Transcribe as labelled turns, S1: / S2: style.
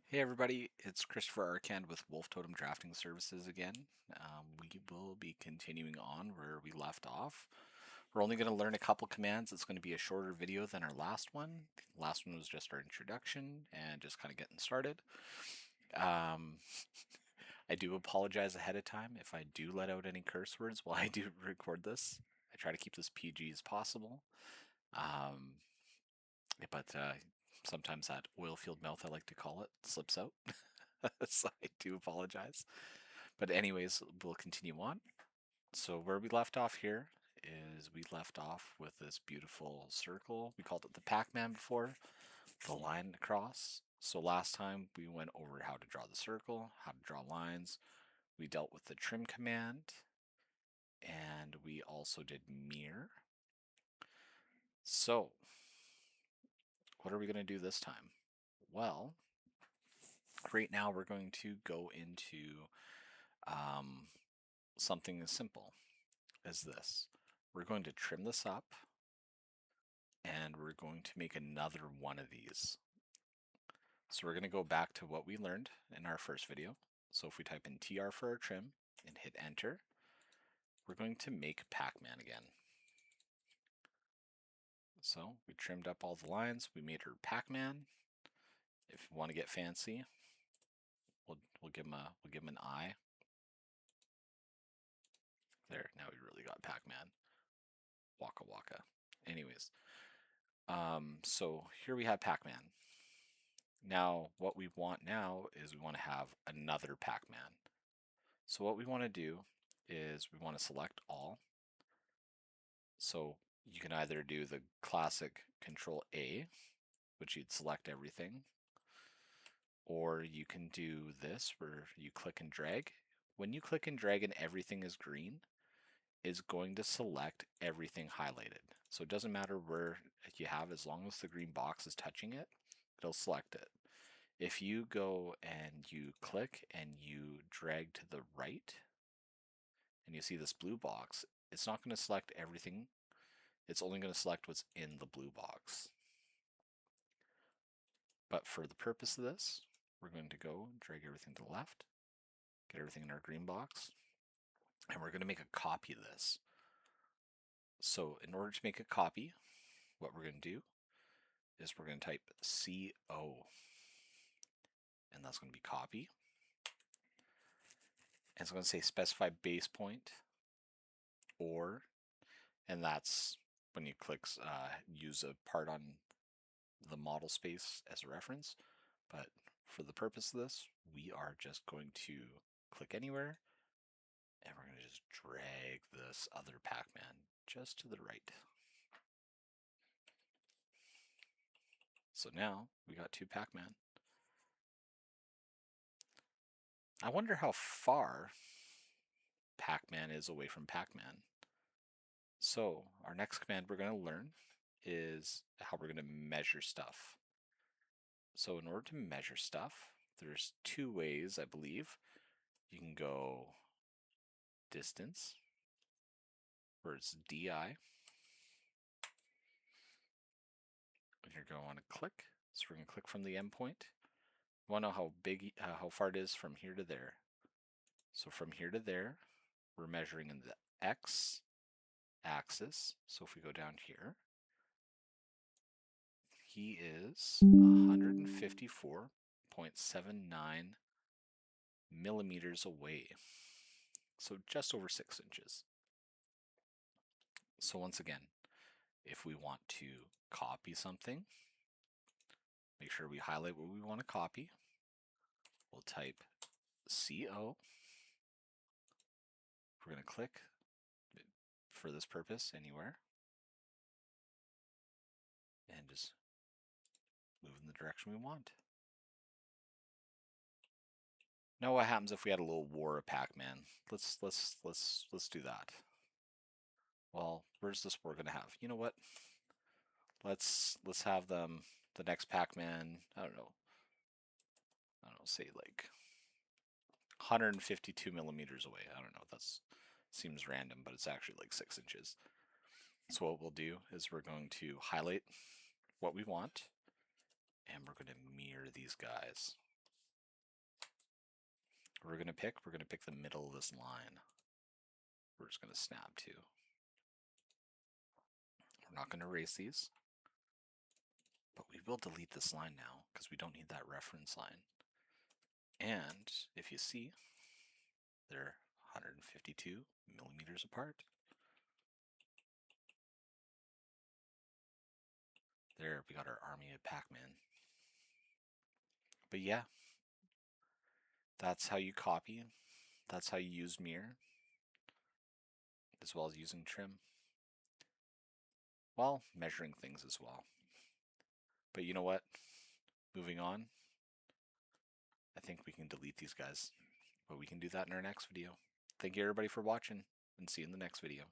S1: Hey everybody, it's Christopher Arkand with Wolf Totem Drafting Services again. We will be continuing on where we left off. We're only going to learn a couple commands. It's going to be a shorter video than our last one. The last one was just our introduction and just kind of getting started. I do apologize ahead of time if I do let out any curse words while I do record this. I try to keep this PG as possible. Um, but sometimes that oil field mouth, I like to call it, slips out. So I do apologize. But anyways, we'll continue on. So where we left off here is we left off with this beautiful circle. We called it the Pac-Man before, the line across. So last time we went over how to draw the circle, how to draw lines. We dealt with the trim command, and we also did mirror. So what are we going to do this time? Well, right now we're going to go into um, something as simple as this. We're going to trim this up and we're going to make another one of these. So we're going to go back to what we learned in our first video. So if we type in TR for our trim and hit enter, we're going to make Pac-Man again. So we trimmed up all the lines, we made her Pac-Man. If you want to get fancy, we'll give him an eye. There, now we really got Pac-Man. Waka waka. Anyways, so here we have Pac-Man. Now, what we want now is we want to have another Pac-Man. So what we want to do is we want to select all. So you can either do the classic Control A, which you'd select everything, or you can do this where you click and drag. When you click and drag and everything is green, it's going to select everything highlighted. So it doesn't matter where you have, as long as the green box is touching it, it'll select it. If you go and you click and you drag to the right and you see this blue box, it's not going to select everything. It's only going to select what's in the blue box. But for the purpose of this, we're going to go drag everything to the left, get everything in our green box, and we're going to make a copy of this. So in order to make a copy, what we're going to do is we're going to type CO, and that's going to be copy. And it's going to say specify base point or, and that's when you click use a part on the model space as a reference. But for the purpose of this, we are just going to click anywhere and we're going to just drag this other Pac-Man just to the right. So now we got two Pac-Man. I wonder how far Pac-Man is away from Pac-Man. So our next command we're going to learn is how we're going to measure stuff. So in order to measure stuff, there's two ways, I believe. You can go distance, where it's DI, and you're going to want to click. So we're going to click from the endpoint. We want to know how big, how far it is from here to there. So from here to there, we're measuring in the X axis. So if we go down here, he is 154.79 millimeters away. So just over 6 inches. So once again, if we want to copy something, make sure we highlight what we want to copy. We'll type CO. We're going to click for this purpose anywhere and just move in the direction we want. Now what happens if we had a little war of Pac-Man? Let's do that. Well, where's this war going to have? You know what? Let's have them the next Pac-Man, I don't know, say like 152 millimeters away. I don't know, that seems random, but it's actually like 6 inches. So what we'll do is we're going to highlight what we want, and we're going to mirror these guys. What we're going to pick? We're going to pick the middle of this line. We're just going to snap to. We're not going to erase these, but we will delete this line now because we don't need that reference line. And if you see, they're 152 millimeters apart. There, we got our army of Pac-Man. But yeah, that's how you copy. That's how you use mirror, as well as using trim. Well, measuring things as well. But you know what? Moving on, I think we can delete these guys. But we can do that in our next video. Thank you everybody for watching, and see you in the next video.